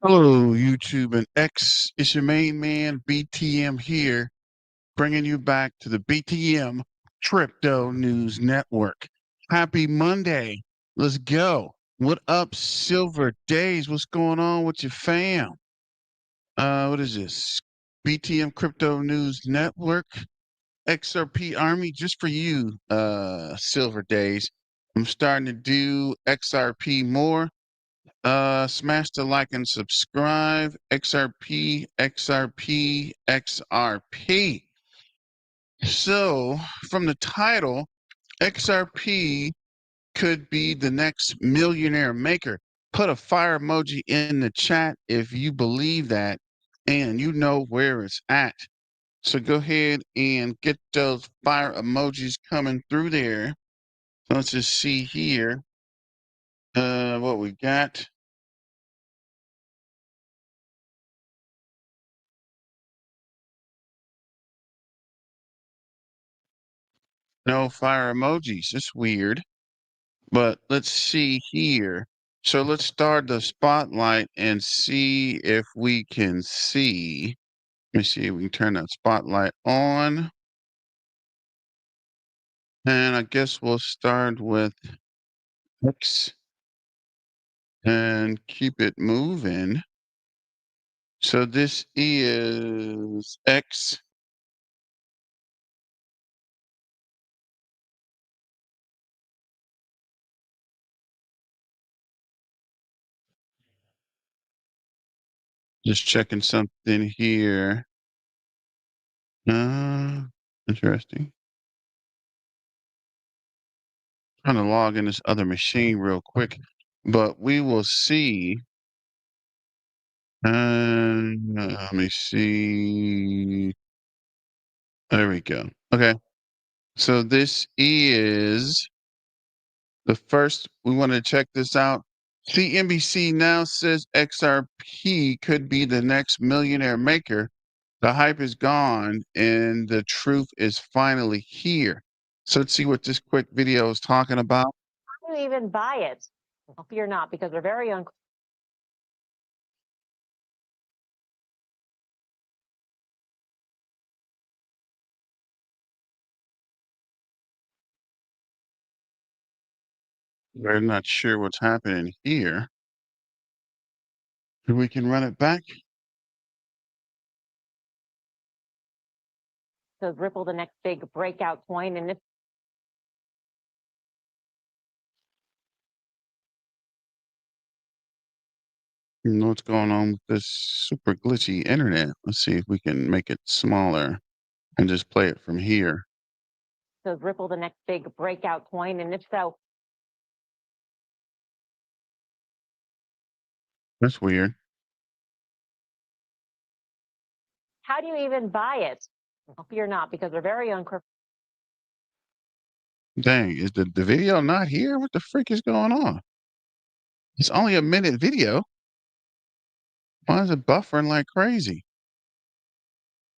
Hello, YouTube and X. It's your main man, BTM here, bringing you back to the BTM Crypto News Network. Happy Monday. Let's go. What up, Silver Days? What's going on with your fam? What is this? BTM Crypto News Network, XRP Army, just for you, Silver Days. I'm starting to do XRP more. Smash the like and subscribe. XRP, XRP, XRP. So, from the title, XRP could be the next millionaire maker. Put a fire emoji in the chat if you believe that and you know where it's at. So, go ahead and get those fire emojis coming through there. Let's just see here what we got. No fire emojis. It's weird. But let's see here. So let's start the spotlight and see if we can see. Let me see if we can turn that spotlight on. And I guess we'll start with X and keep it moving. So this is X. Just checking something here. Uh, Interesting. Trying to log in this other machine real quick, but we will see. Let me see. There we go. Okay. So this is the first. We want to check this out. CNBC now says XRP could be the next millionaire maker. The hype is gone and the truth is finally here. So let's see what this quick video is talking about. How do you even buy it? Well, fear not, because they're very unclear. We're not sure what's happening here. We can run it back. So Ripple, the next big breakout coin, and it's You know what's going on with this super glitchy internet. Let's see if we can make it smaller and just play it from here. so Ripple, the next big breakout coin, and if so, That's weird. how do you even buy it? Well, fear not, because they're very unclear. Dang, is the video not here? What the freak is going on? It's only a minute video. Why is it buffering like crazy?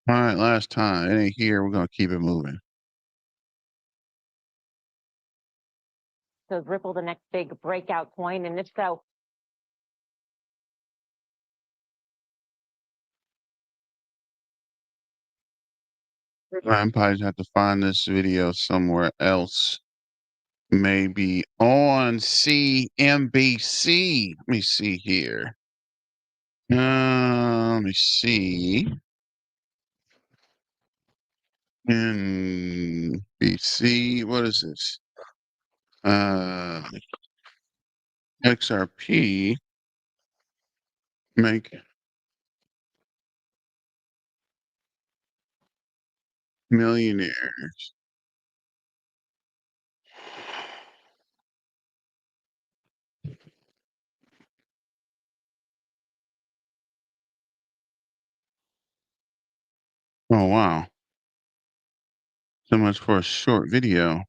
All right, last time. It ain't here. We're going to keep it moving. So Ripple, the next big breakout coin, and if so, I'm probably have to find this video somewhere else. Maybe on CNBC. Let me see here. Let me see. NBC. What is this? XRP make millionaires. Oh wow. So much for a short video.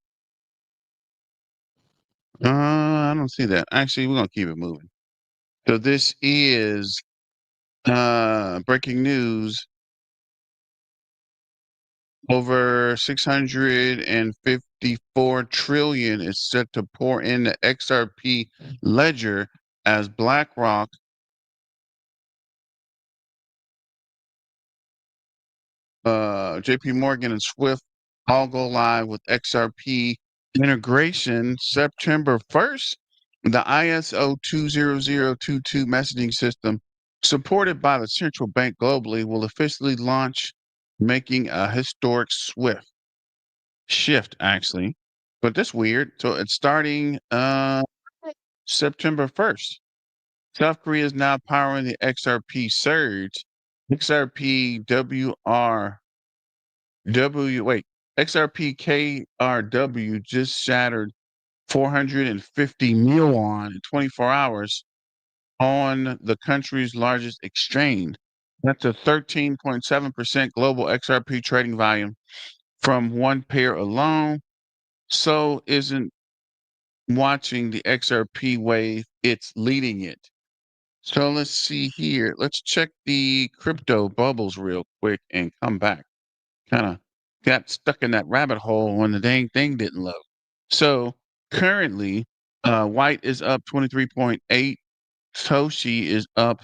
I don't see that. Actually, we're gonna keep it moving. So this is breaking news. Over 654 trillion is set to pour into XRP ledger as BlackRock JP Morgan and Swift all go live with XRP integration September 1st. The ISO 20022 messaging system, supported by the central bank globally, will officially launch, making a historic shift, actually. But that's weird. So it's starting September 1st. South Korea is now powering the XRP surge. XRP XRP KRW just shattered 450 mil in 24 hours on the country's largest exchange. That's a 13.7% global XRP trading volume from one pair alone. So isn't watching the XRP wave, it's leading it. So let's see here. Let's check the crypto bubbles real quick and come back. Kind of got stuck in that rabbit hole when the dang thing didn't load. So currently, White is up 23.8. Toshi is up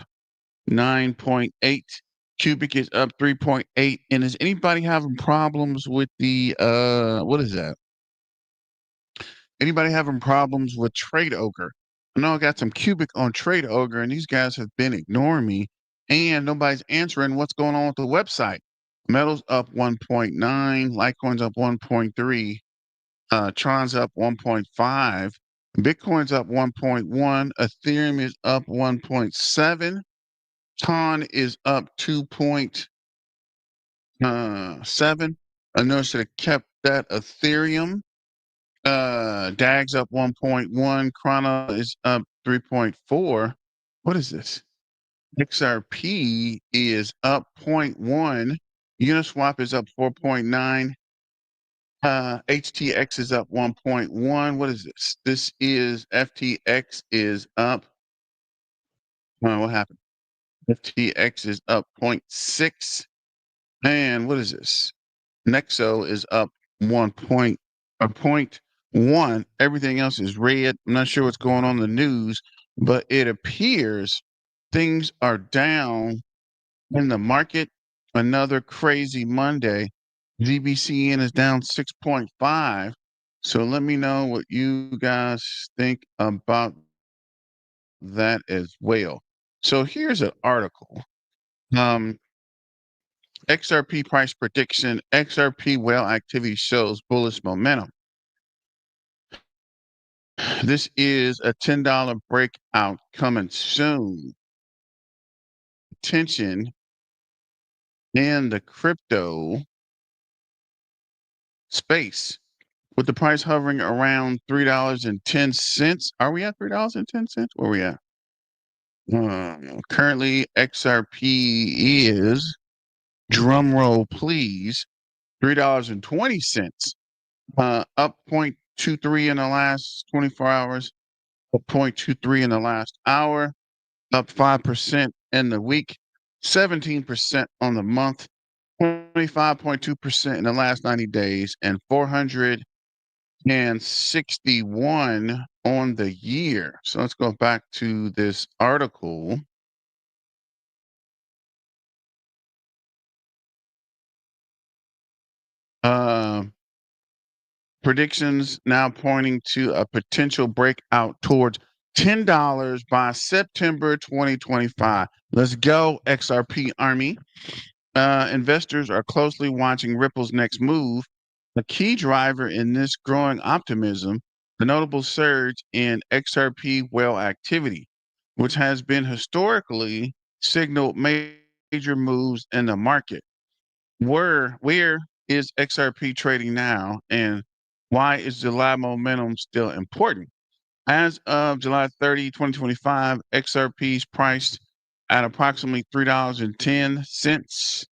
9.8. Cubic is up 3.8. And is anybody having problems with the what is that? Anybody having problems with Trade Ogre? I know I got some Cubic on Trade Ogre, and these guys have been ignoring me, and nobody's answering what's going on with the website. Metal's up 1.9, Litecoin's up 1.3, Tron's up 1.5, Bitcoin's up 1.1, Ethereum is up 1.7, Ton is up 2.7. I know I should have kept that. Ethereum. DAG's up 1.1. Chrono is up 3.4. What is this? XRP is up 0.1. Uniswap is up 4.9. HTX is up 1.1. What is this? This is FTX is up. What happened? FTX is up 0.6. And what is this? Nexo is up 0.1. Everything else is red. I'm not sure what's going on in the news, but it appears things are down in the market. Another crazy Monday. GBCN is down 6.5. So let me know what you guys think about that as well. So here's an article. XRP price prediction. XRP whale activity shows bullish momentum. This is a $10 breakout coming soon. Tension in the crypto space with the price hovering around $3.10. Are we at $3.10? Where are we at? Currently, XRP is, drum roll please, $3.20. Up 0.23 in the last 24 hours, up 0.23 in the last hour, up 5% in the week, 17% on the month, 25.2% in the last 90 days, and 461 on the year. So let's go back to this article. Predictions now pointing to a potential breakout towards $10 by September 2025. Let's go, XRP Army. Investors are closely watching Ripple's next move. A key driver in this growing optimism, the notable surge in XRP whale activity, which has been historically signaled major moves in the market. Where is XRP trading now, and why is July momentum still important? As of July 30, 2025, XRP is priced at approximately $3.10,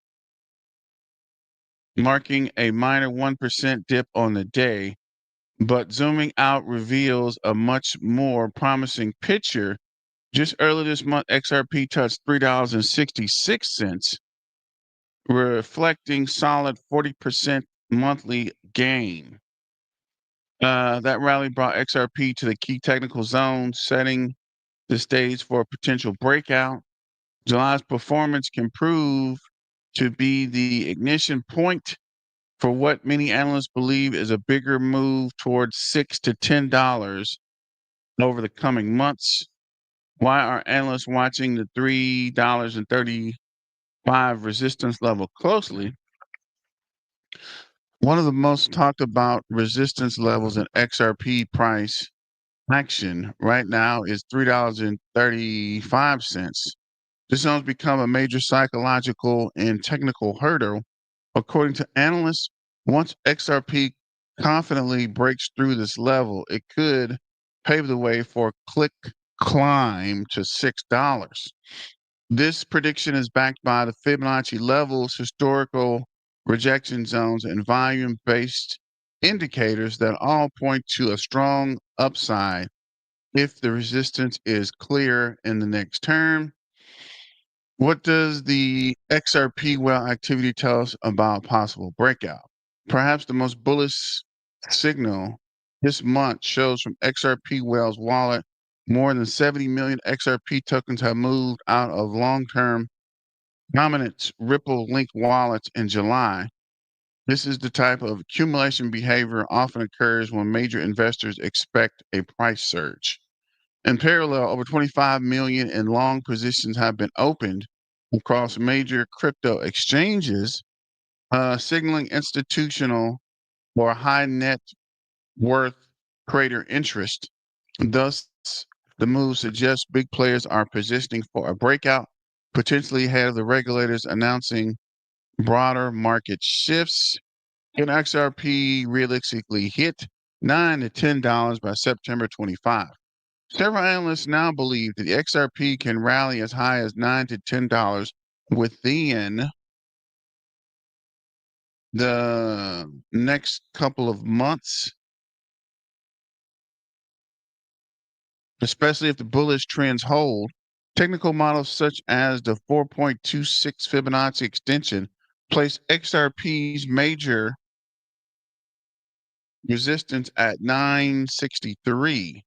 marking a minor 1% dip on the day. But zooming out reveals a much more promising picture. Just earlier this month, XRP touched $3.66, reflecting solid 40% monthly gain. That rally brought XRP to the key technical zone, setting the stage for a potential breakout. July's performance can prove to be the ignition point for what many analysts believe is a bigger move towards $6 to $10 over the coming months. Why are analysts watching the $3.35 resistance level closely? One of the most talked about resistance levels in XRP price action right now is $3.35. This has become a major psychological and technical hurdle. According to analysts, once XRP confidently breaks through this level, it could pave the way for a quick climb to $6. This prediction is backed by the Fibonacci levels, historical rejection zones, and volume based indicators that all point to a strong upside if the resistance is clear in the next term. What does the XRP well activity tell us about possible breakout? Perhaps the most bullish signal this month shows from XRP Whale's wallet. More than 70 million XRP tokens have moved out of long-term dominant Ripple linked wallets in July. This is the type of accumulation behavior often occurs when major investors expect a price surge. In parallel, over 25 million in long positions have been opened across major crypto exchanges, signaling institutional or high net worth trader interest. Thus, the move suggests big players are positioning for a breakout, potentially ahead of the regulators announcing broader market shifts. Can XRP realistically hit $9 to $10 by September 25? Several analysts now believe that the XRP can rally as high as $9 to $10 within the next couple of months, especially if the bullish trends hold. Technical models such as the 4.26 Fibonacci extension place XRP's major resistance at 963.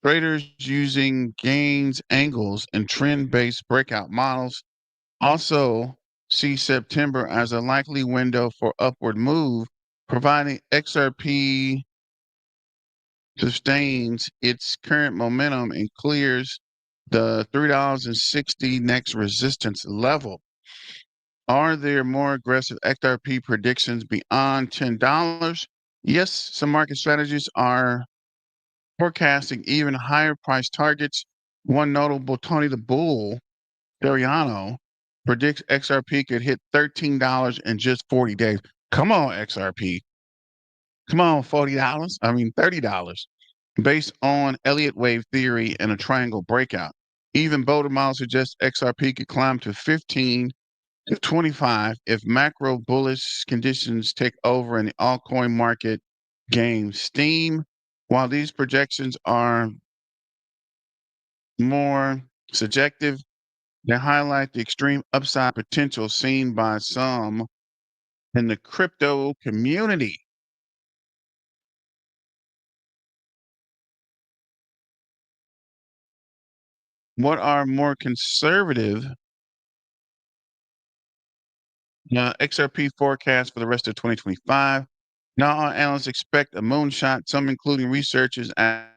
Traders using gains angles and trend-based breakout models also see September as a likely window for upward move, providing XRP sustains its current momentum and clears the $3.60 next resistance level. Are there more aggressive XRP predictions beyond $10? Yes, some market strategies are forecasting even higher price targets. One notable, Tony the Bull Dariano, predicts XRP could hit $13 in just 40 days. Come on, XRP. Come on, $40. I mean, $30. Based on Elliott wave theory and a triangle breakout. Even bolder models suggest XRP could climb to 15 to 25 if macro bullish conditions take over and the altcoin market gains steam. While these projections are more subjective, they highlight the extreme upside potential seen by some in the crypto community. What are more conservative XRP forecasts for the rest of 2025? Now, our analysts expect a moonshot, some including researchers at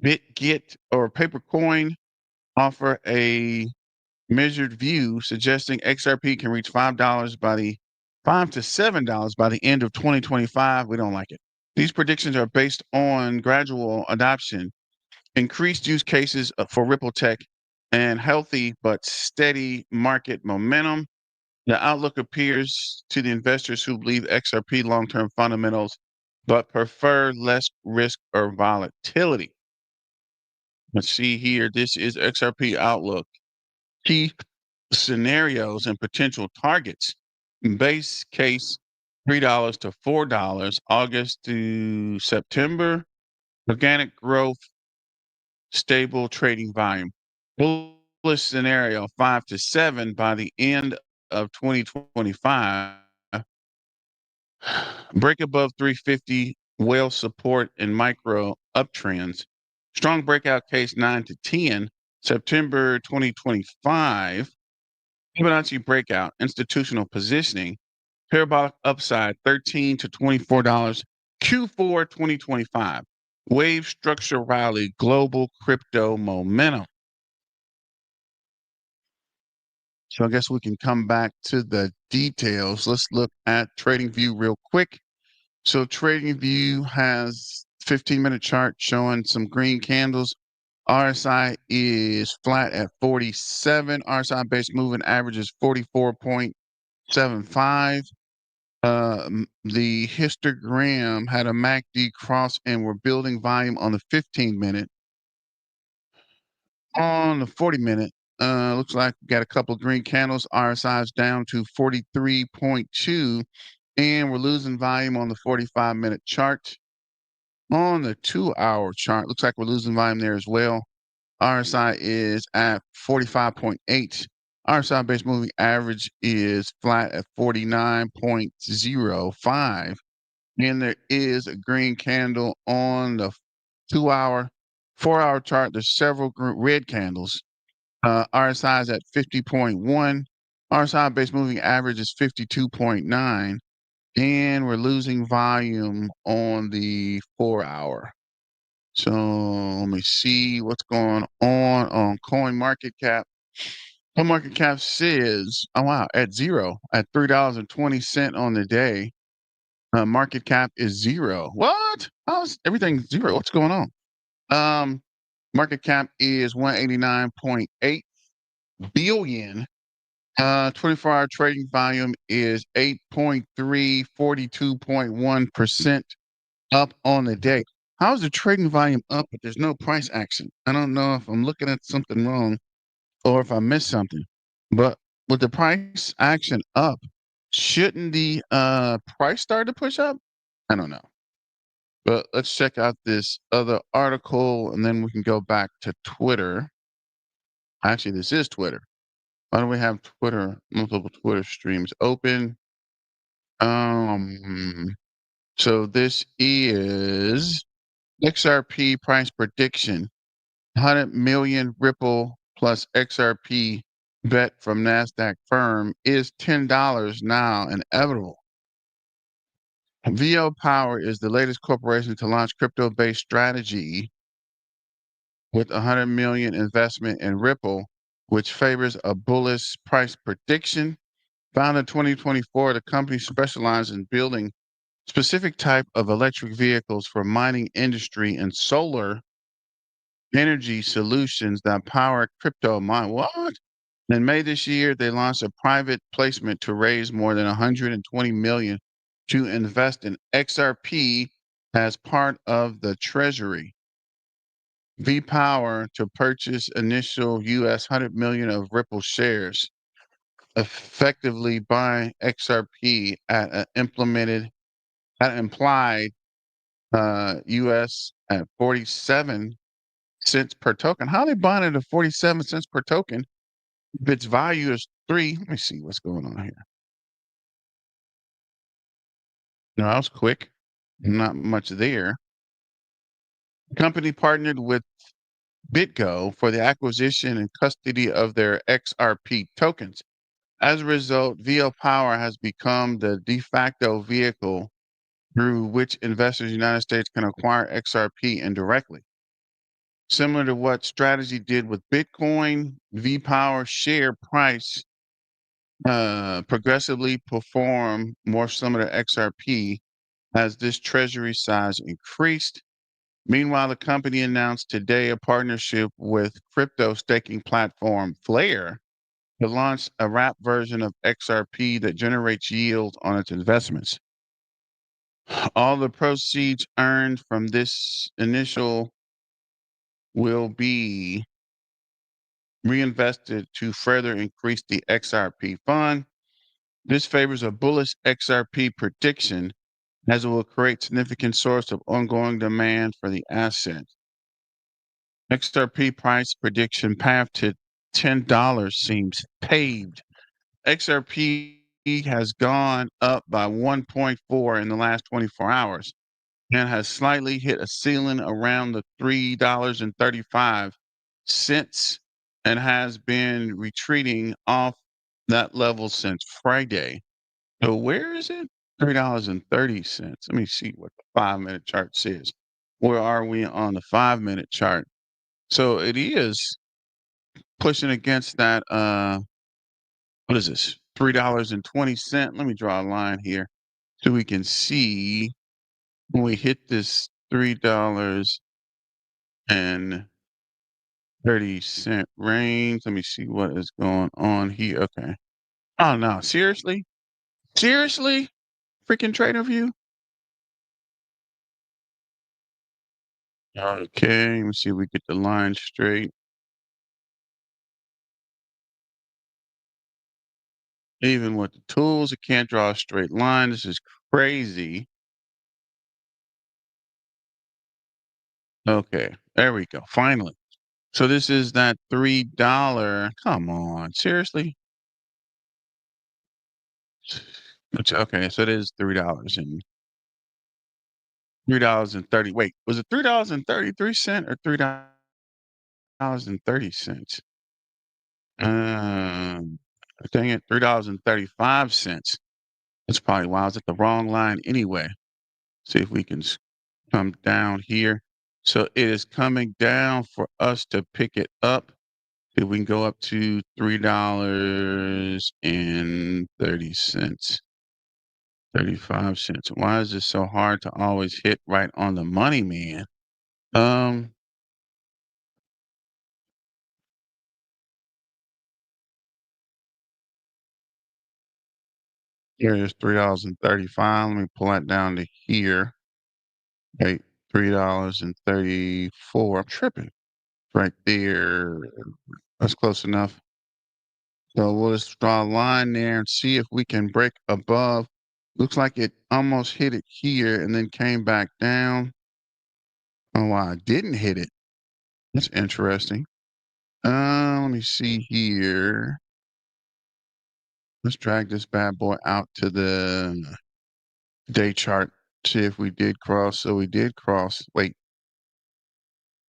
BitGet or Papercoin offer a measured view suggesting XRP can reach $5 by the $5 to $7 by the end of 2025. We don't like it. These predictions are based on gradual adoption, increased use cases for Ripple Tech, and healthy but steady market momentum. The outlook appears to the investors who believe XRP long-term fundamentals, but prefer less risk or volatility. Let's see here. This is XRP outlook. Key scenarios and potential targets. Base case $3 to $4, August to September. Organic growth, stable trading volume. Bullish scenario 5 to 7 by the end of 2025. Break above 350, whale support and micro uptrends. Strong breakout case 9 to 10, September 2025. Fibonacci breakout, institutional positioning, parabolic upside 13 to $24, Q4 2025. Wave structure rally, global crypto momentum. So I guess we can come back to the details. Let's look at TradingView real quick. So TradingView has 15-minute chart showing some green candles. RSI is flat at 47. RSI base moving average is 44.75. The histogram had a MACD cross and we're building volume on the 15-minute. On the 40-minute, looks like we got a couple of green candles. RSI is down to 43.2, and we're losing volume on the 45-minute chart. On the 2-hour chart, looks like we're losing volume there as well. RSI is at 45.8. RSI base moving average is flat at 49.05. And there is a green candle on the 2-hour. 4-hour chart. There's several red candles. RSI is at 50.1. RSI base moving average is 52.9. And we're losing volume on the 4-hour. So let me see what's going on CoinMarketCap. CoinMarketCap says, oh wow, at zero, at $3.20 on the day. Market cap is zero. What? How's everything zero? What's going on? Market cap is 189.8 billion. 24-hour trading volume is 8.3, 42.1% up on the day. How's the trading volume up, but there's no price action? I don't know if I'm looking at something wrong or if I missed something. But with the price action up, shouldn't the price start to push up? I don't know. But let's check out this other article and then we can go back to Twitter. Actually, this is Twitter. Why do we have Twitter, multiple Twitter streams open? So this is XRP price prediction. 100 million Ripple plus XRP bet from NASDAQ firm is $10 now inevitable. VO Power is the latest corporation to launch crypto-based strategy with 100 million investment in Ripple, which favors a bullish price prediction. Founded in 2024, the company specializes in building specific type of electric vehicles for mining industry and solar energy solutions that power crypto mine. What? In May this year, they launched a private placement to raise more than 120 million to invest in XRP as part of the treasury. V-Power to purchase initial US 100 million of Ripple shares, effectively buying XRP at an implied US at 47 cents per token. How are they buying it at 47 cents per token? If its value is 3, let me see what's going on here. No, that was quick. Not much there. The company partnered with BitGo for the acquisition and custody of their XRP tokens. As a result, VO Power has become the de facto vehicle through which investors in the United States can acquire XRP indirectly. Similar to what strategy did with Bitcoin, V Power share price progressively perform more similar to XRP as this treasury size increased. Meanwhile, the company announced today a partnership with crypto staking platform Flare to launch a wrap version of XRP that generates yield on its investments. All the proceeds earned from this initial will be reinvested to further increase the XRP fund. This favors a bullish XRP prediction as it will create significant source of ongoing demand for the asset. XRP price prediction path to $10 seems paved. XRP has gone up by 1.4 in the last 24 hours. and has slightly hit a ceiling around the $3.35 and has been retreating off that level since Friday. So where is it? $3.30. Let me see what the 5-minute chart says. Where are we on the 5-minute chart? So it is pushing against that what is this? $3.20. Let me draw a line here so we can see when we hit this $3.30 range. Let me see what is going on here. Okay. Oh no, seriously? Seriously? Freaking Trader View? Okay, let me see if we get the line straight. Even with the tools, it can't draw a straight line. This is crazy. Okay, there we go. Finally. So this is that $3. Come on, seriously? Okay, so it is $3.30. Wait, was it $3.33 or $3.30? Dang it, $3.35. That's probably why I was at the wrong line anyway. See if we can come down here. So it is coming down for us to pick it up. If we can go up to $3.30. 35 cents. Why is it so hard to always hit right on the money, man? Um, Here is $3.35. Let me pull that down to here. Okay, $3.34. I'm tripping. Right there. That's close enough. So we'll just draw a line there and see if we can break above. Looks like it almost hit it here and then came back down. Oh, wow, I didn't hit it. That's interesting. Let me see here. Let's drag this bad boy out to the day chart. See if we did cross. So we did cross. Wait,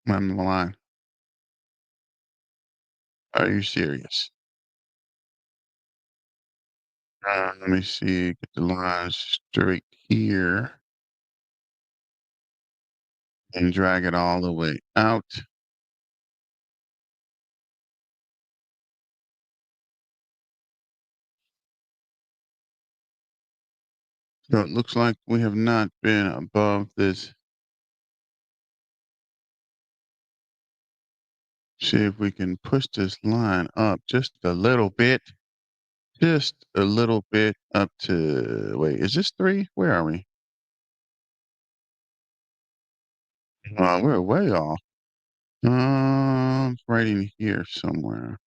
I'm on the line. Are you serious? Let me see. Get the line straight here and drag it all the way out. So it looks like we have not been above this. See if we can push this line up just a little bit. Just a little bit up to, wait, is this 3? Where are we? We're way off. Right in here somewhere.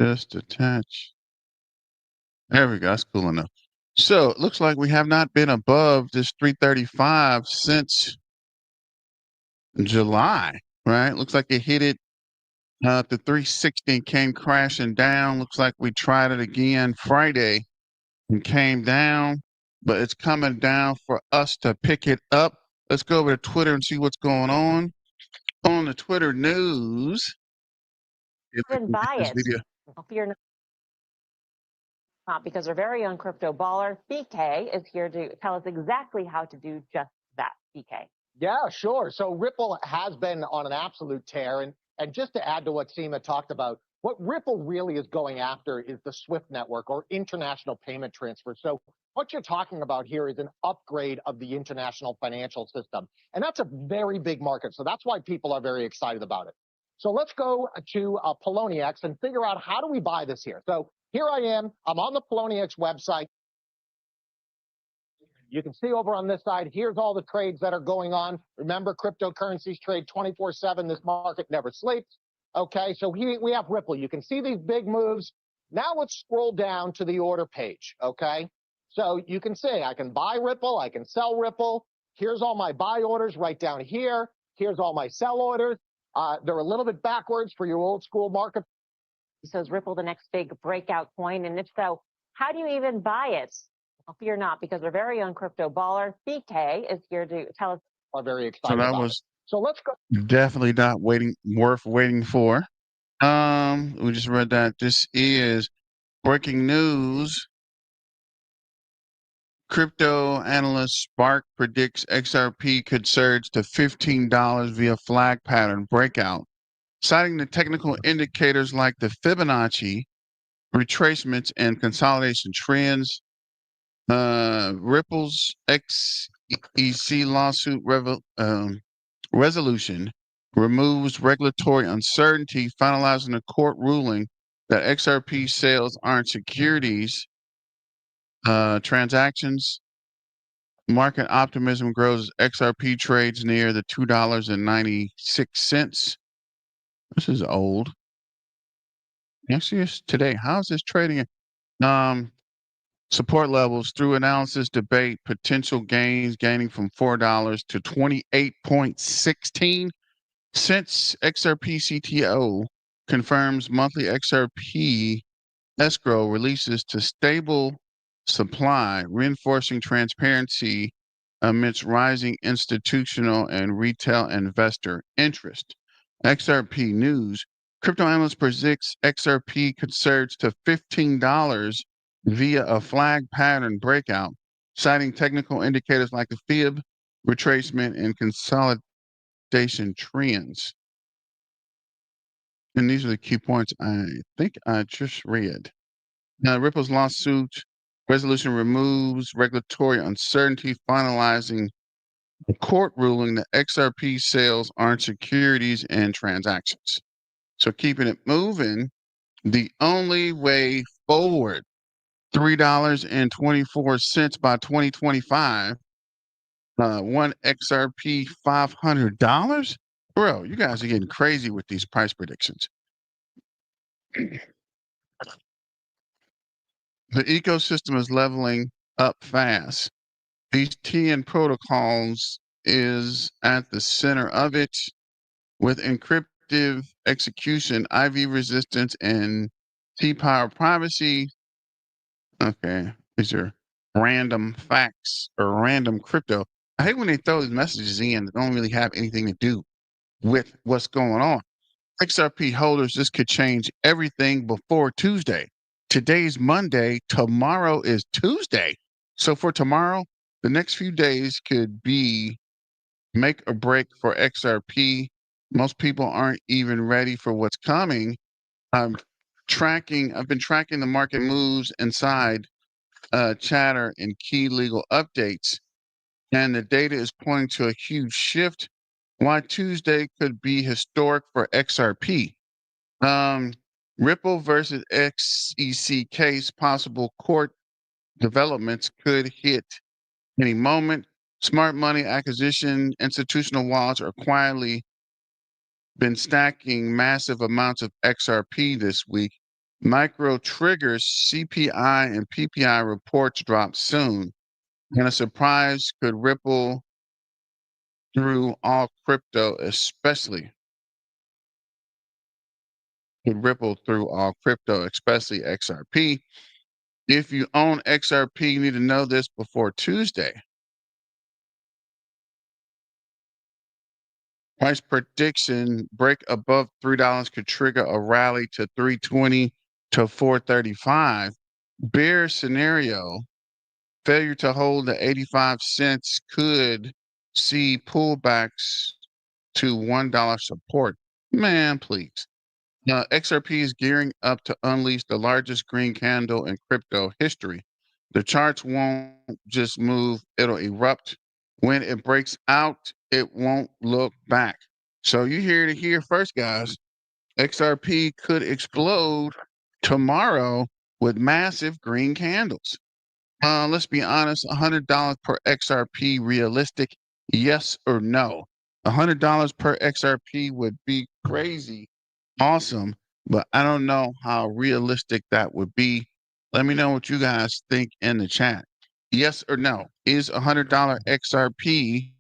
Just attach. There we go. That's cool enough. So it looks like we have not been above this 335 since July, right? Looks like it hit it to 360 and came crashing down. Looks like we tried it again Friday and came down, but it's coming down for us to pick it up. Let's go over to Twitter and see what's going on. On the Twitter news, if we And can get buy this it. video. If you're not, because our very own crypto baller, BK, is here to tell us exactly how to do just that. BK. Yeah, sure. So Ripple has been on an absolute tear. And just to add to what Seema talked about, what Ripple really is going after is the SWIFT network or international payment transfer. So what you're talking about here is an upgrade of the international financial system. And that's a very big market. So that's why people are very excited about it. So let's go to Poloniex and figure out how do we buy this here. So here I am. I'm on the Poloniex website. You can see over on this side, here's all the trades that are going on. Remember, cryptocurrencies trade 24/7. This market never sleeps. Okay, so here we have Ripple. You can see these big moves. Now let's scroll down to the order page, okay? So you can see I can buy Ripple, I can sell Ripple. Here's all my buy orders right down here. Here's all my sell orders. They're a little bit backwards for your old school market. So is Ripple the next big breakout coin? And if so, how do you even buy it? Well, fear not, because our very own crypto baller, BK, is here to tell us. Are very So excited that about was it. So let's go. definitely not worth waiting for. We just read that. This is breaking news. Crypto analyst Spark predicts XRP could surge to $15 via flag pattern breakout, citing the technical indicators like the Fibonacci retracements and consolidation trends. Ripple's XEC lawsuit resolution removes regulatory uncertainty, finalizing a court ruling that XRP sales aren't securities transactions. Market optimism grows as XRP trades near the $2.96. This is old. Actually, it's today. How is this trading? Um, Support levels through analysis debate potential gains gaining from $4 to 28.16 cents. XRP CTO confirms monthly XRP escrow releases to stable supply, reinforcing transparency amidst rising institutional and retail investor interest. XRP news. Crypto analyst predicts XRP could surge to $15 via a flag pattern breakout, citing technical indicators like the fib, retracement, and consolidation trends. And these are the key points I think I just read. Now, Ripple's lawsuit resolution removes regulatory uncertainty, finalizing a court ruling that XRP sales aren't securities and transactions. So, keeping it moving, the only way forward, $3.24 by 2025, one XRP $500. Bro, you guys are getting crazy with these price predictions. The ecosystem is leveling up fast. These TN protocols is at the center of it with encryptive execution, IV resistance, and T-power privacy. Okay, these are random facts or random crypto. I hate when they throw these messages in that don't really have anything to do with what's going on. XRP holders, this could change everything before Tuesday. Today's Monday. Tomorrow is Tuesday. So for tomorrow, the next few days could be make or break for XRP. Most people aren't even ready for what's coming. I've been tracking the market moves inside chatter and key legal updates, and the data is pointing to a huge shift. Why Tuesday could be historic for XRP. Um, Ripple versus XEC case, possible court developments could hit any moment. Smart money acquisition, institutional wallets are quietly been stacking massive amounts of XRP this week. Micro triggers, CPI and PPI reports drop soon. And a surprise could ripple through all crypto, especially XRP. If you own XRP, you need to know this before Tuesday. Price prediction break above $3 could trigger a rally to 320 to 435. Bear scenario, failure to hold the 85 cents could see pullbacks to $1 support. Man, please. XRP is gearing up to unleash the largest green candle in crypto history. The charts won't just move, it'll erupt. When it breaks out, it won't look back. So you hear it here first, guys. XRP could explode tomorrow with massive green candles. Let's be honest, $100 per XRP realistic? Yes or no? $100 per XRP would be crazy awesome, but I don't know how realistic that would be. Let me know what you guys think in the chat. Yes or no? Is $100 XRP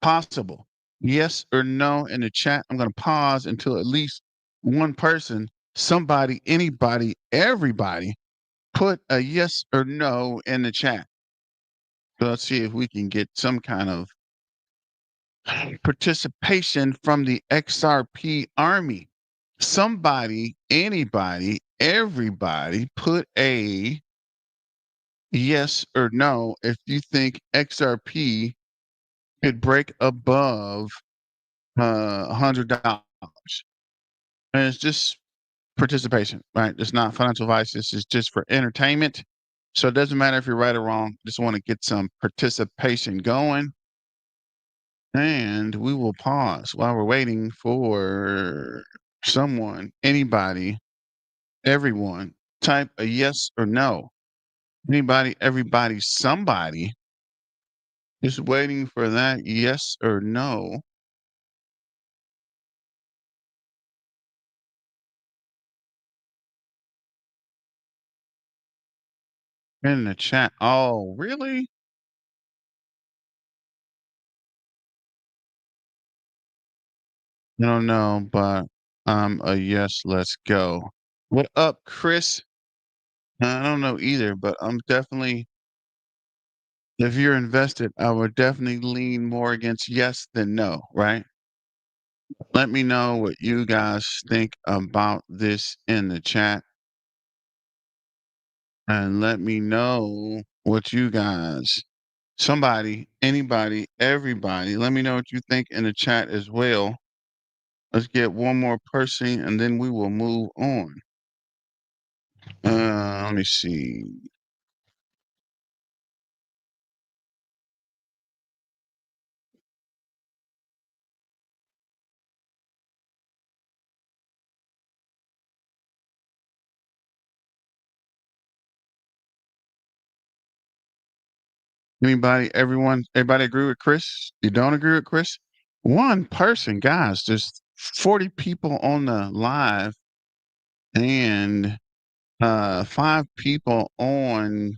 possible? Yes or no in the chat. I'm going to pause until at least one person, somebody, anybody, everybody put a yes or no in the chat. So let's see if we can get some kind of participation from the XRP army. Somebody, anybody, everybody put a yes or no if you think XRP could break above $100. And it's just participation, right? It's not financial advice. This is just for entertainment. So it doesn't matter if you're right or wrong. Just want to get some participation going. And we will pause while we're waiting for someone, anybody, everyone. Type a yes or no. Anybody, everybody, somebody. Just waiting for that yes or no. In the chat. Oh, really? I don't know, but a yes, let's go. What up, Chris? I don't know either, but I'm definitely, if you're invested, I would definitely lean more against yes than no, right? Let me know what you guys think about this in the chat. And let me know what you guys, somebody, anybody, everybody, let me know what you think in the chat as well. Let's get one more person and then we will move on. Let me see. Anybody, everybody agree with Chris? You don't agree with Chris? One person, guys, there's 40 people on the live and 5 people on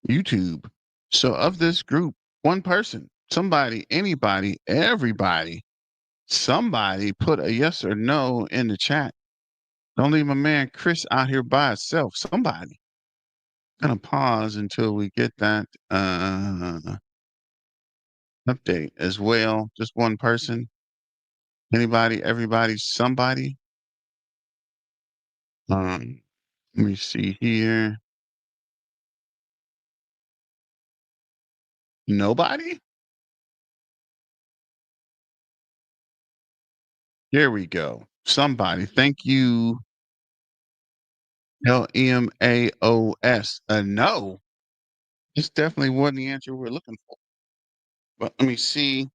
YouTube. So of this group, one person, somebody, anybody, everybody, somebody put a yes or no in the chat. Don't leave my man Chris out here by himself. Somebody. Gonna pause until we get that update as well. Just one person. Anybody, everybody, somebody. Let me see here. Nobody? Here we go. Somebody. Thank you. LMAOS. No. This definitely wasn't the answer we're looking for. But let me see.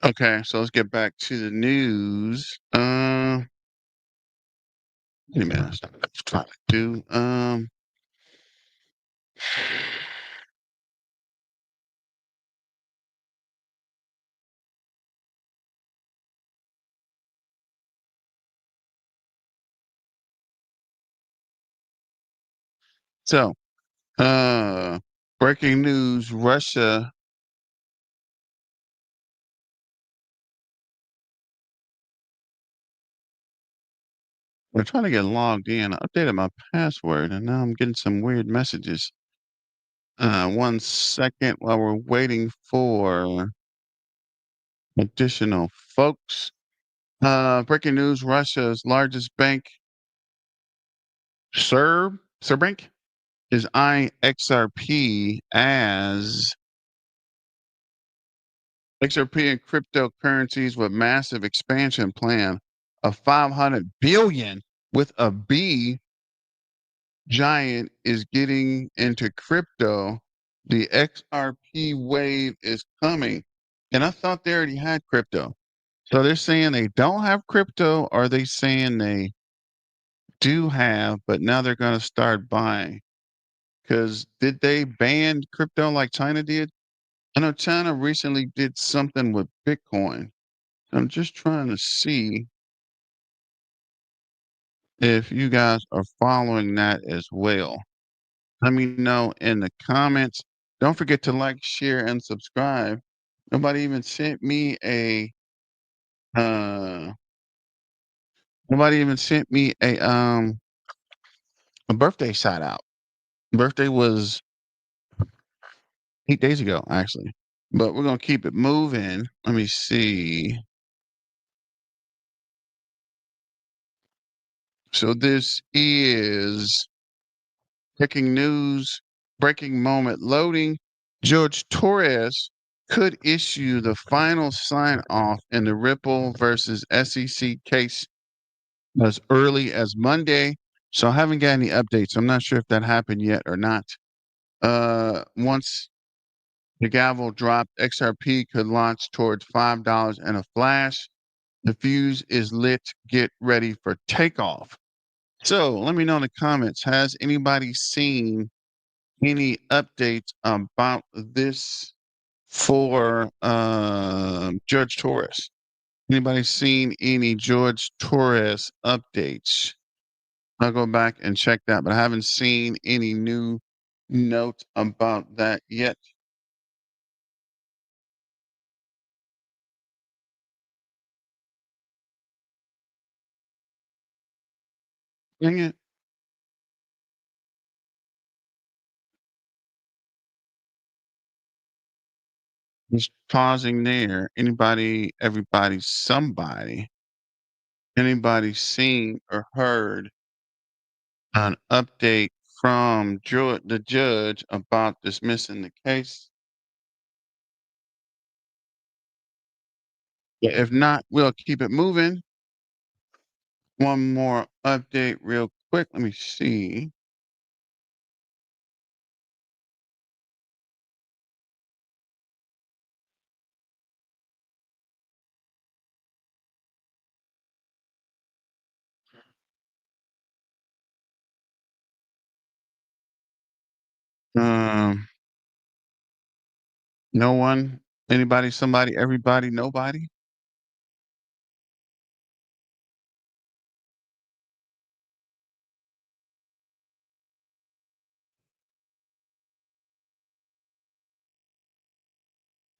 Okay, so let's get back to the news. Wait a minute. That's not what I was trying to do. So, breaking news: Russia. I'm trying to get logged in. I updated my password, and now I'm getting some weird messages. 1 second while we're waiting for additional folks. Breaking news: Russia's largest bank, Sberbank, is eyeing XRP as XRP and cryptocurrencies with massive expansion plan of 500 billion with a B. Giant is getting into crypto. The XRP wave is coming. And I thought they already had crypto. So they're saying they don't have crypto, or are they saying they do have, but now they're going to start buying? Because did they ban crypto like China did? I know China recently did something with Bitcoin. I'm just trying to see if you guys are following that as well. Let me know in the comments. Don't forget to like, share, and subscribe. Nobody even sent me uh a birthday shout out. Birthday was 8 days ago, actually. But we're gonna keep it moving. Let me see. So this is breaking news, breaking moment loading. George Torres could issue the final sign off in the Ripple versus SEC case as early as Monday. So I haven't got any updates. I'm not sure if that happened yet or not. Once the gavel dropped, XRP could launch towards $5 in a flash. The fuse is lit. Get ready for takeoff. So let me know in the comments. Has anybody seen any updates about this for Judge Torres? Anybody seen any George Torres updates? I'll go back and check that, but I haven't seen any new notes about that yet. Dang it. Just pausing there. Anybody, everybody, somebody, anybody seen or heard an update from the judge about dismissing the case? Yeah, if not, we'll keep it moving. One more update real quick. Let me see. Um, no one, anybody, somebody, everybody, nobody.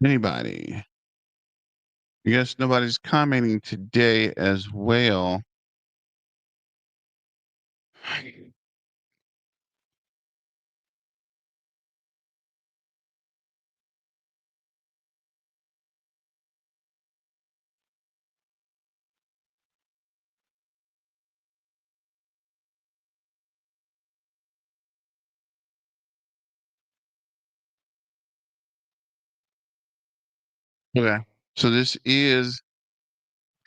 Anybody. I guess nobody's commenting today as well. Okay. So this is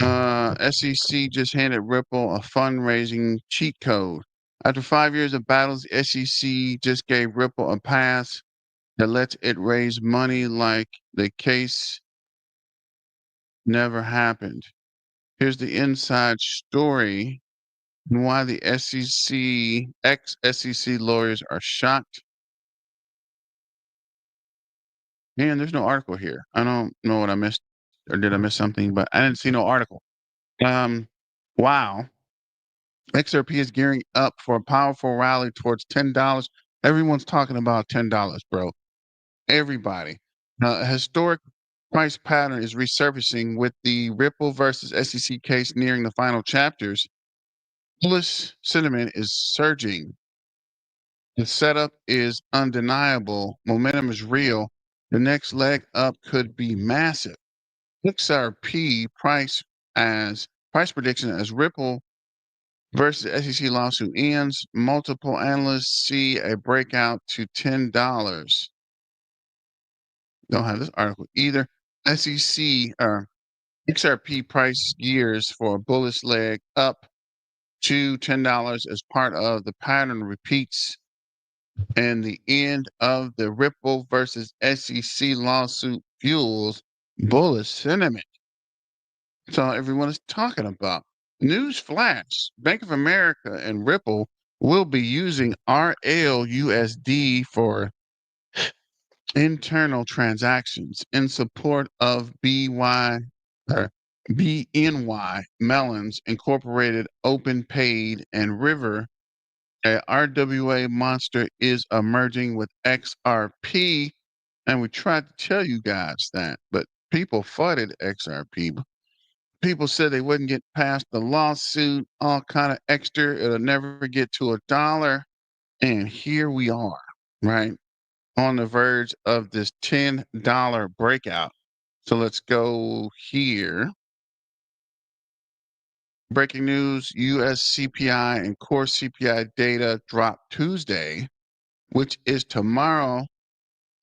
SEC just handed Ripple a fundraising cheat code. After 5 years of battles, the SEC just gave Ripple a pass that lets it raise money like the case never happened. Here's the inside story and why the SEC, ex-SEC lawyers are shocked. Man, there's no article here. I don't know what I missed, or did I miss something? But I didn't see no article. Wow. XRP is gearing up for a powerful rally towards $10. Everyone's talking about $10, bro. Everybody. A historic price pattern is resurfacing with the Ripple versus SEC case nearing the final chapters. Bullish sentiment is surging. The setup is undeniable. Momentum is real. The next leg up could be massive. XRP price prediction as Ripple versus SEC lawsuit ends. Multiple analysts see a breakout to $10. Don't have this article either. SEC or XRP price gears for a bullish leg up to $10 as part of the pattern repeats, and the end of the Ripple versus SEC lawsuit fuels bullish sentiment. That's all everyone is talking about. News flash: Bank of America and Ripple will be using RLUSD for internal transactions in support of BNY, Mellons, Incorporated, Open Paid, and River, a RWA monster is emerging with XRP. And we tried to tell you guys that, but people flooded XRP. People said they wouldn't get past the lawsuit, all kind of extra. It'll never get to $1. And here we are, right? On the verge of this $10 breakout. So let's go here. Breaking news, US CPI and core CPI data drop Tuesday, which is tomorrow.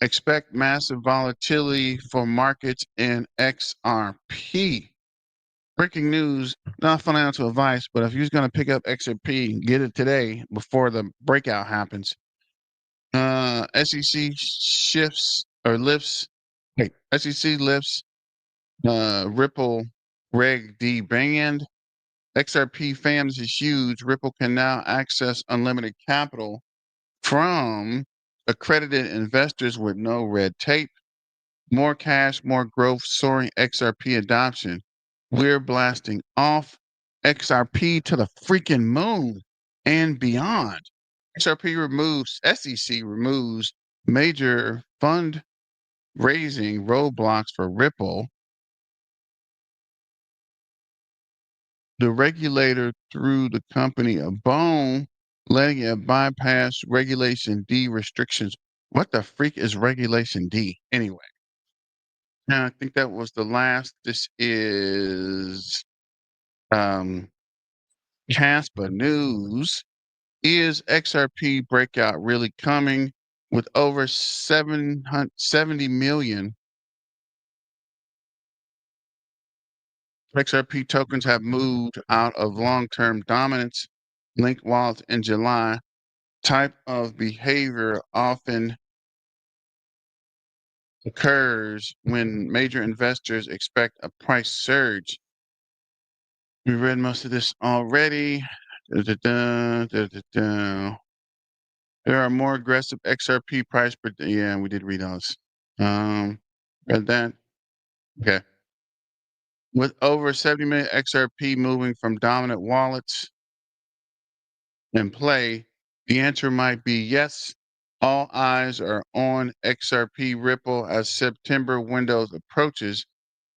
Expect massive volatility for markets in XRP. Breaking news, not financial advice, but if you're going to pick up XRP, get it today before the breakout happens. SEC shifts or lifts. Wait, SEC lifts Ripple Reg D banned. XRP fans is huge. Ripple can now access unlimited capital from accredited investors with no red tape. More cash, more growth, soaring XRP adoption. We're blasting off XRP to the freaking moon and beyond. XRP removes, SEC removes major fundraising roadblocks for Ripple. The regulator threw the company a bone, letting it bypass Regulation D restrictions. What the freak is Regulation D anyway? Now, I think that was the last. This is Caspa News. Is XRP breakout really coming? With over 770 million XRP tokens have moved out of long-term dominance. Linked wallets in July. Type of behavior often occurs when major investors expect a price surge. We read most of this already. There are more aggressive XRP price per yeah, we did read those. Read that. Okay. With over 70 million XRP moving from dominant wallets in play, the answer might be yes. All eyes are on XRP Ripple as September windows approaches,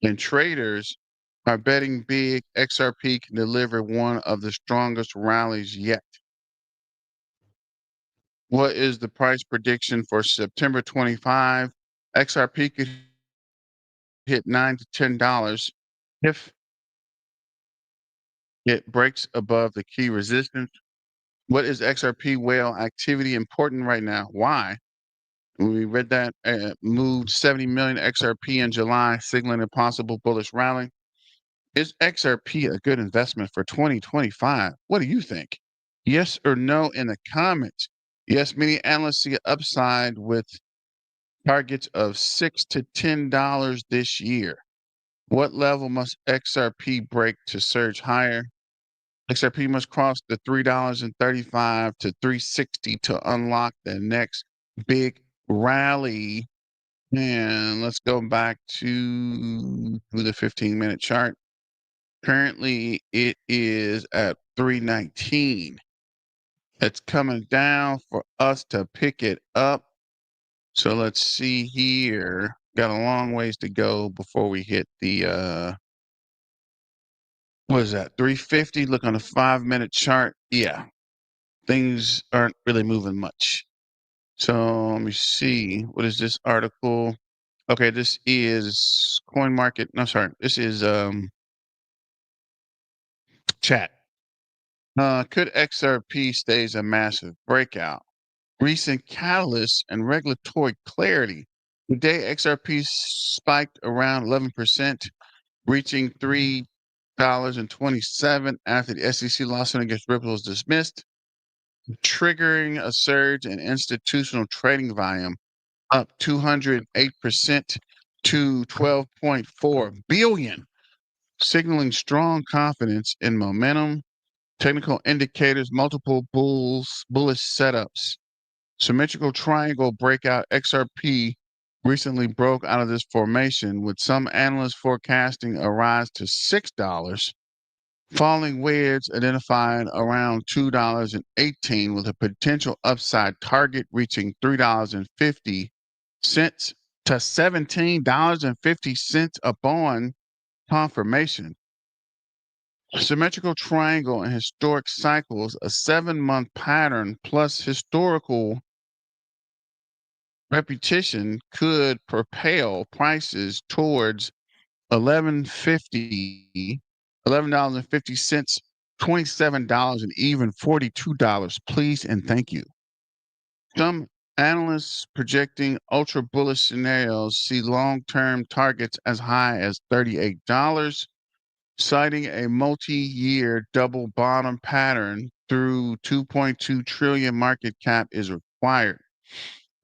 and traders are betting big XRP can deliver one of the strongest rallies yet. What is the price prediction for September 25? XRP could hit $9 to $10 if it breaks above the key resistance. What is XRP whale activity important right now? Why? We read that moved 70 million XRP in July, signaling a possible bullish rally. Is XRP a good investment for 2025? What do you think? Yes or no in the comments. Yes, many analysts see an upside with targets of $6 to $10 this year. What level must XRP break to surge higher? XRP must cross the $3.35 to $3.60 to unlock the next big rally. And let's go back to the 15-minute chart. Currently, it is at 319. It's coming down for us to pick it up. So let's see here. Got a long ways to go before we hit the what is that? 350. Look on the 5-minute chart. Yeah. Things aren't really moving much. So let me see. What is this article? Okay, this is Coin Market. No, sorry. This is chat. Could XRP stays a massive breakout? Recent catalysts and regulatory clarity. Today, XRP spiked around 11%, reaching $3.27 after the SEC lawsuit against Ripple was dismissed, triggering a surge in institutional trading volume, up 208% to 12.4 billion, signaling strong confidence in momentum. Technical indicators, multiple bullish setups. Symmetrical triangle breakout XRP recently broke out of this formation, with some analysts forecasting a rise to $6. Falling wedge identified around $2.18, with a potential upside target reaching $3.50 to $17.50 upon confirmation. Symmetrical triangle and historic cycles, a 7-month pattern plus historical repetition could propel prices towards $11.50, $27, and even $42. Please and thank you. Some analysts projecting ultra bullish scenarios see long-term targets as high as $38, citing a multi-year double bottom pattern through 2.2 trillion market cap is required.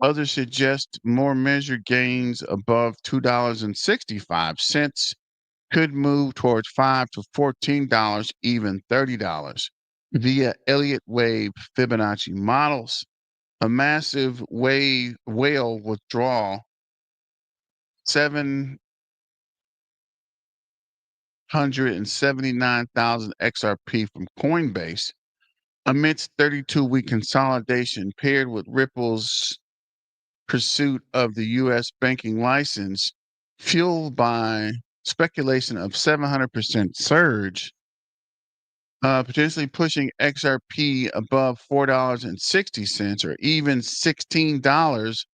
Others suggest more measured gains above $2.65 could move towards $5 to $14, even $30 via Elliott wave Fibonacci models. A massive whale withdrawal, 779,000 XRP from Coinbase, amidst 32-week consolidation paired with Ripple's pursuit of the U.S. banking license, fueled by speculation of 700% surge, potentially pushing XRP above $4.60 or even $16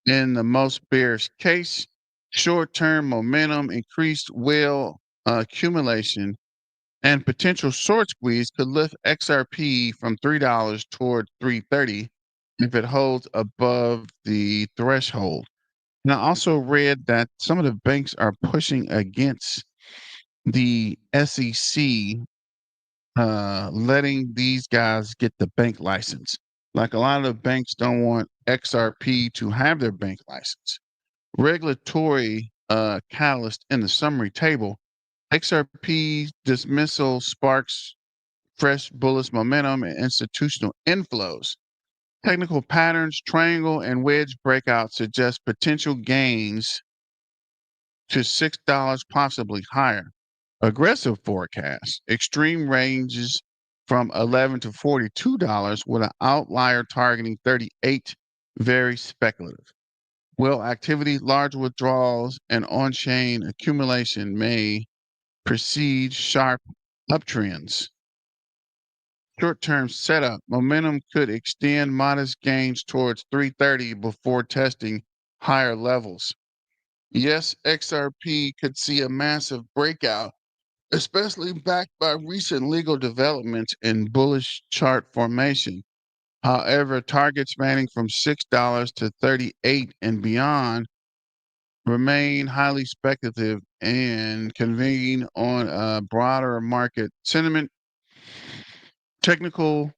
in the most bearish case. Short-term momentum, increased whale accumulation, and potential short squeeze could lift XRP from $3 toward $3.30 if it holds above the threshold. And I also read that some of the banks are pushing against the SEC letting these guys get the bank license. Like, a lot of the banks don't want XRP to have their bank license. Regulatory catalyst in the summary table. XRP dismissal sparks fresh bullish momentum and institutional inflows. Technical patterns, triangle and wedge breakout suggest potential gains to $6, possibly higher. Aggressive forecast, extreme ranges from $11 to $42, with an outlier targeting 38, very speculative. Well, activity, large withdrawals, and on-chain accumulation may precede sharp uptrends. Short-term setup, momentum could extend modest gains towards 330 before testing higher levels. Yes, XRP could see a massive breakout, especially backed by recent legal developments in bullish chart formation. However, targets spanning from $6 to $38 and beyond remain highly speculative and convene on a broader market sentiment. Technical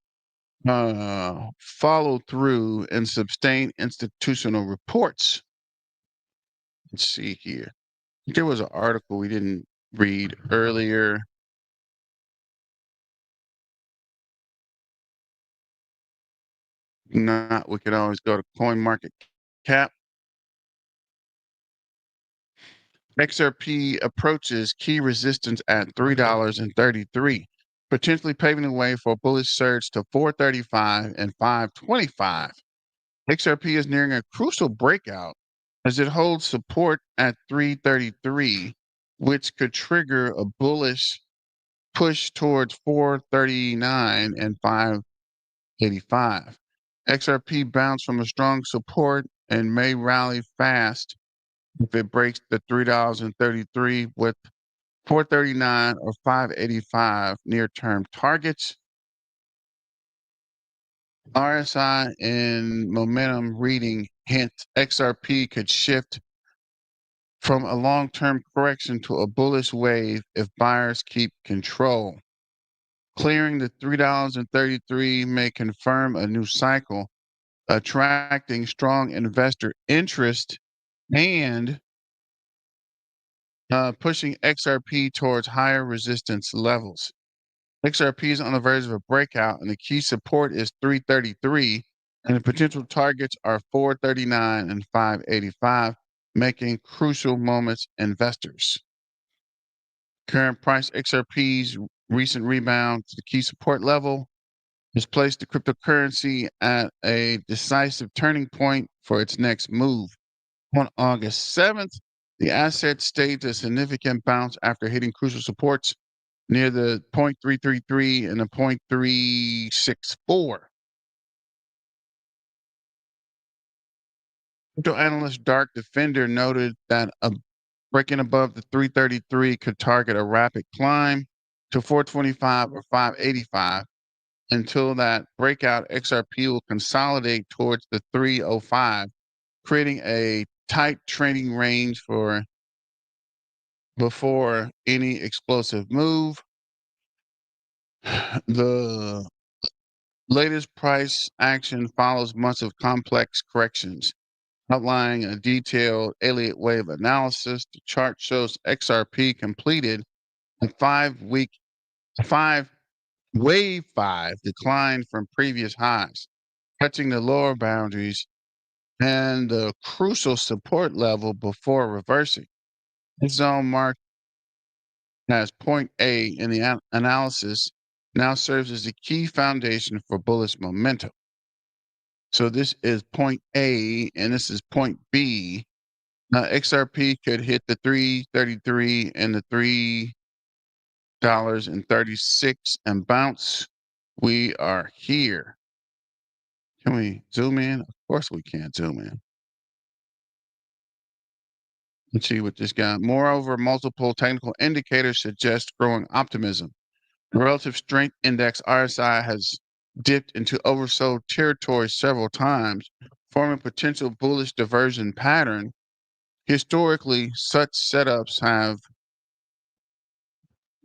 follow through and sustained institutional reports. Let's see here. There was an article we didn't read earlier. Not, we could always go to Coin Market Cap. XRP approaches key resistance at $3.33, potentially paving the way for a bullish surge to $4.35 and $5.25. XRP is nearing a crucial breakout as it holds support at $3.33, which could trigger a bullish push towards $4.39 and $5.85. XRP bounced from a strong support and may rally fast if it breaks the $3.33, with $4.39 or $5.85 near-term targets. RSI and momentum reading hint XRP could shift from a long-term correction to a bullish wave if buyers keep control. Clearing the $3.33 may confirm a new cycle, attracting strong investor interest and pushing XRP towards higher resistance levels. XRP is on the verge of a breakout, and the key support is $3.33 And the potential targets are 439 and 585, making crucial moments investors. Current price XRP's recent rebound to the key support level has placed the cryptocurrency at a decisive turning point for its next move. On August 7th, the asset staged a significant bounce after hitting crucial supports near the 0.333 and the 0.364. Crypto analyst Dark Defender noted that breaking above the 333 could target a rapid climb to 425 or 585. Until that breakout, XRP will consolidate towards the 305, creating a tight trading range for before any explosive move. The latest price action follows months of complex corrections, outlining a detailed Elliott wave analysis. The chart shows XRP completed a five wave five decline from previous highs, touching the lower boundaries and the crucial support level before reversing. This zone marked as point A in the analysis now serves as the key foundation for bullish momentum. So this is point A and this is point B. Now XRP could hit the 333 and the $3.36 and bounce. We are here. Can we zoom in? Of course we can zoom in. Let's see what this got. Moreover, multiple technical indicators suggest growing optimism. The relative strength index RSI has dipped into oversold territory several times, forming potential bullish diversion pattern. Historically, such setups have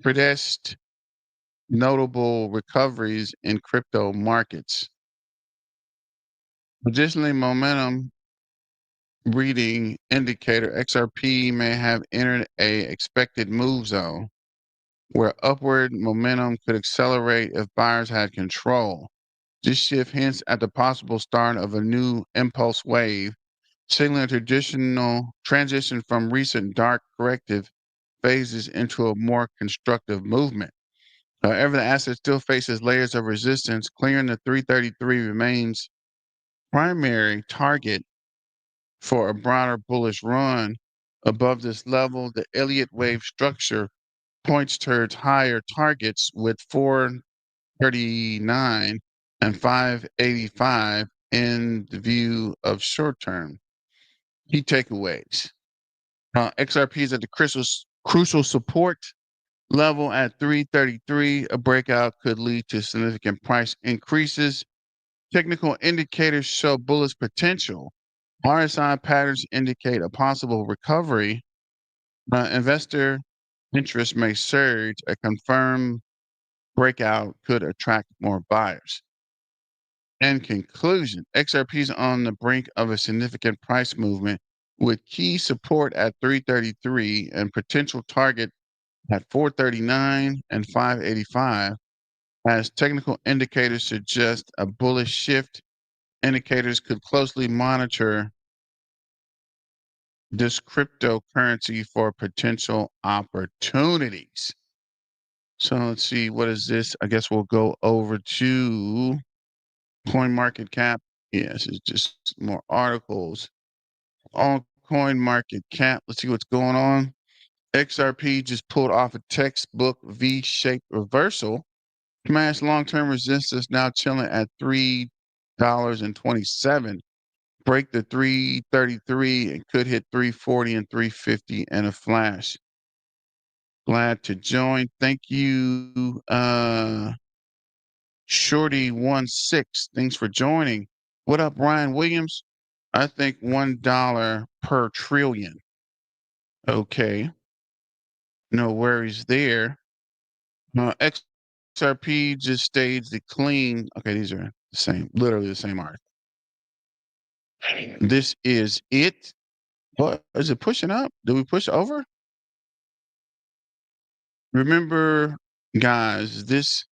predicted notable recoveries in crypto markets. Additionally, momentum reading indicator XRP may have entered a expected move zone where upward momentum could accelerate if buyers had control. This shift hints at the possible start of a new impulse wave, signaling a traditional transition from recent dark corrective phases into a more constructive movement. However, the asset still faces layers of resistance. Clearing the 333 remains primary target for a broader bullish run. Above this level, the Elliott wave structure points towards higher targets with 439 and 585 in the view of short term. Key takeaways. XRP is at the crucial support level at 333. A breakout could lead to significant price increases. Technical indicators show bullish potential. RSI patterns indicate a possible recovery. Investor interest may surge. A confirmed breakout could attract more buyers. In conclusion, XRP is on the brink of a significant price movement with key support at 333 and potential target at 439 and 585. As technical indicators suggest a bullish shift, indicators could closely monitor this cryptocurrency for potential opportunities. So let's see, what is this? I guess we'll go over to CoinMarketCap. Yes, it's just more articles on CoinMarketCap. Let's see what's going on. XRP just pulled off a textbook V-shaped reversal. Smashed long-term resistance, now chilling at $3.27. Break the 333 and could hit 340 and 350 in a flash. Glad to join. Thank you, Shorty16. Thanks for joining. What up, Ryan Williams? I think $1 per trillion. Okay. No worries there. XRP just staged the clean. Okay, these are the same, literally the same art. This is it. What is it pushing up? Do we push over? Remember, guys, this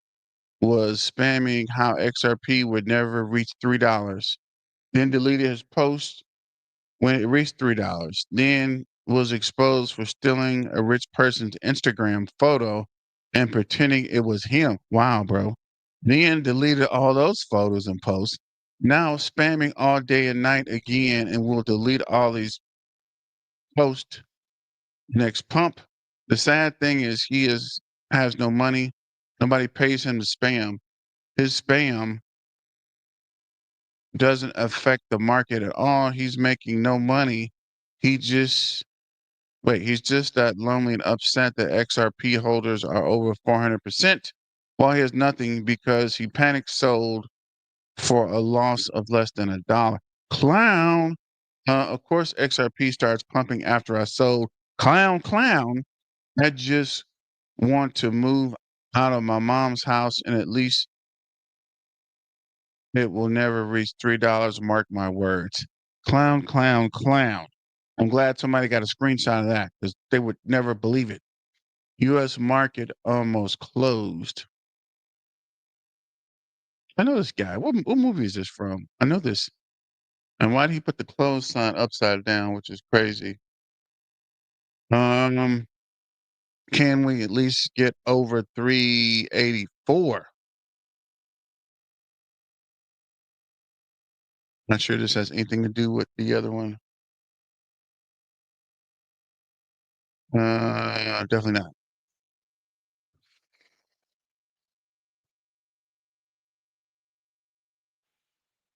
was spamming how XRP would never reach $3, then deleted his post when it reached $3, then was exposed for stealing a rich person's Instagram photo and pretending it was him. Wow, bro. Then deleted all those photos and posts. Now spamming all day and night again and will delete all these posts next pump. The sad thing is has no money. Nobody pays him to spam. His spam doesn't affect the market at all. He's making no money. He just he's just that lonely and upset that XRP holders are over 400%, while he has nothing because he panic sold for a loss of less than $1. Clown. Of course, XRP starts pumping after I sold. Clown. I just want to move out of my mom's house and at least it will never reach $3. Mark my words. Clown. I'm glad somebody got a screenshot of that because they would never believe it. U.S. market almost closed. I know this guy. What movie is this from? I know this. And why did he put the close sign upside down, which is crazy? Can we at least get over 384? Not sure this has anything to do with the other one. Definitely not.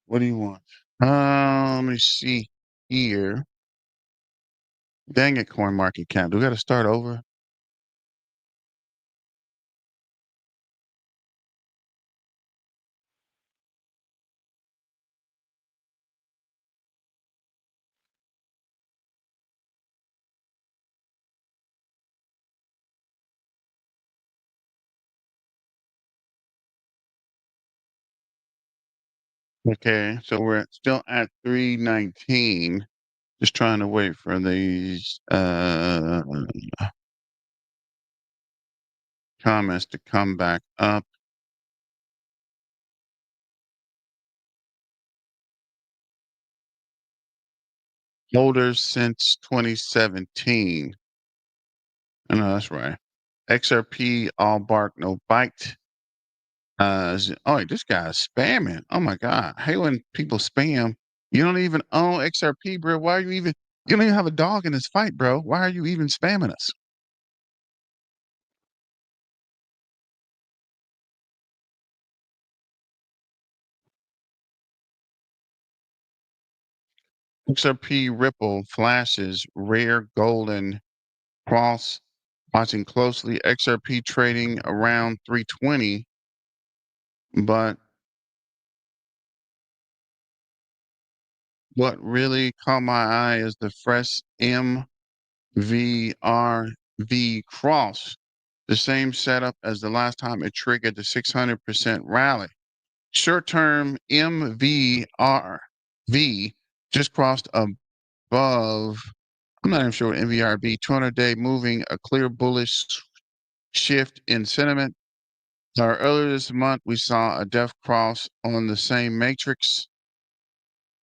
What do you want? Let me see here. Dang it, coin market cap. Do we got to start over? Okay, so we're still at 319. Just trying to wait for these comments to come back up. Holders since 2017. I know that's right. XRP, all bark, no bite. This guy's spamming. Oh my God. I hate when people spam. You don't even own XRP, bro. Why are you even, you don't even have a dog in this fight, bro. Why are you even spamming us? XRP Ripple flashes rare golden cross. Watching closely, XRP trading around 320, but what really caught my eye is the fresh MVRV cross, the same setup as the last time it triggered the 600% rally. Short-term MVRV just crossed above, I'm not even sure what MVRV, 200-day moving, a clear bullish shift in sentiment. Earlier this month, we saw a death cross on the same matrix,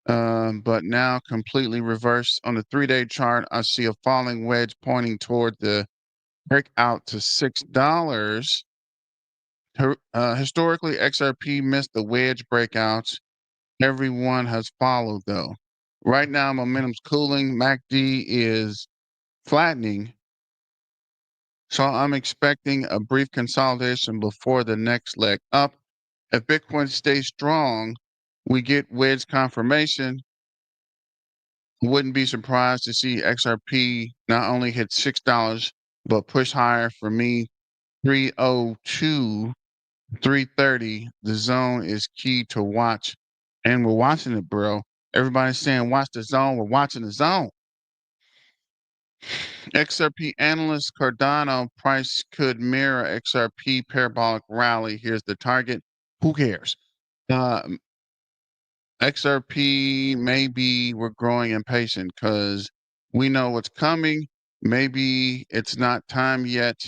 but now completely reversed. On the 3-day chart, I see a falling wedge pointing toward the breakout to $6. Historically, XRP missed the wedge breakouts. Everyone has followed, though. Right now, momentum's cooling. MACD is flattening. So I'm expecting a brief consolidation before the next leg up. If Bitcoin stays strong, we get wedge confirmation. Wouldn't be surprised to see XRP not only hit $6, but push higher. For me, 302, 330. The zone is key to watch. And we're watching it, bro. Everybody's saying, watch the zone. We're watching the zone. XRP analyst Cardano price could mirror XRP parabolic rally. Here's the target. Who cares? XRP, maybe we're growing impatient because we know what's coming. Maybe it's not time yet.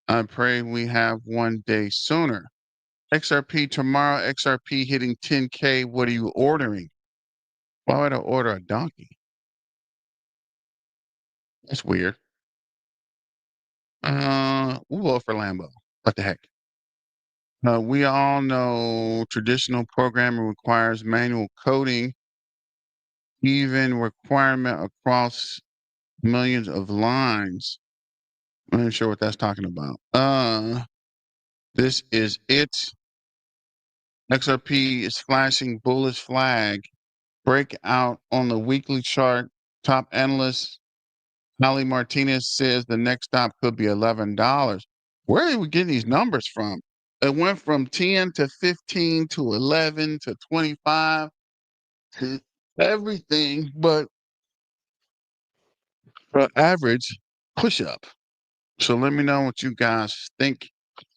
I pray we have one day sooner. XRP tomorrow, XRP hitting 10K. What are you ordering? Why would I order a donkey? That's weird. We'll vote for Lambo. What the heck? We all know traditional programming requires manual coding, even requirement across millions of lines. I'm not sure what that's talking about. This is it. XRP is flashing bullish flag. Breakout on the weekly chart. Top analyst Ali Martinez says the next stop could be $11. Where are we getting these numbers from? It went from 10 to 15 to 11 to 25 to everything but average push up. So let me know what you guys think.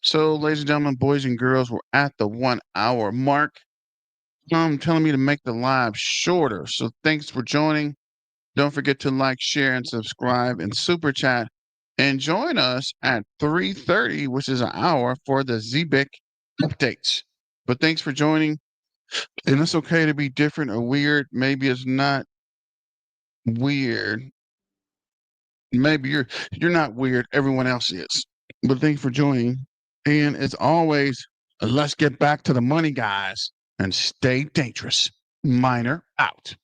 So, ladies and gentlemen, boys and girls, we're at the 1 hour mark. Telling me to make the live shorter. So thanks for joining. Don't forget to like, share, and subscribe and super chat. And join us at 3:30, which is an hour for the ZBIC updates. But thanks for joining. And it's okay to be different or weird. Maybe it's not weird. Maybe you're not weird. Everyone else is. But thanks for joining. And as always, let's get back to the money, guys, and stay dangerous. Miner out.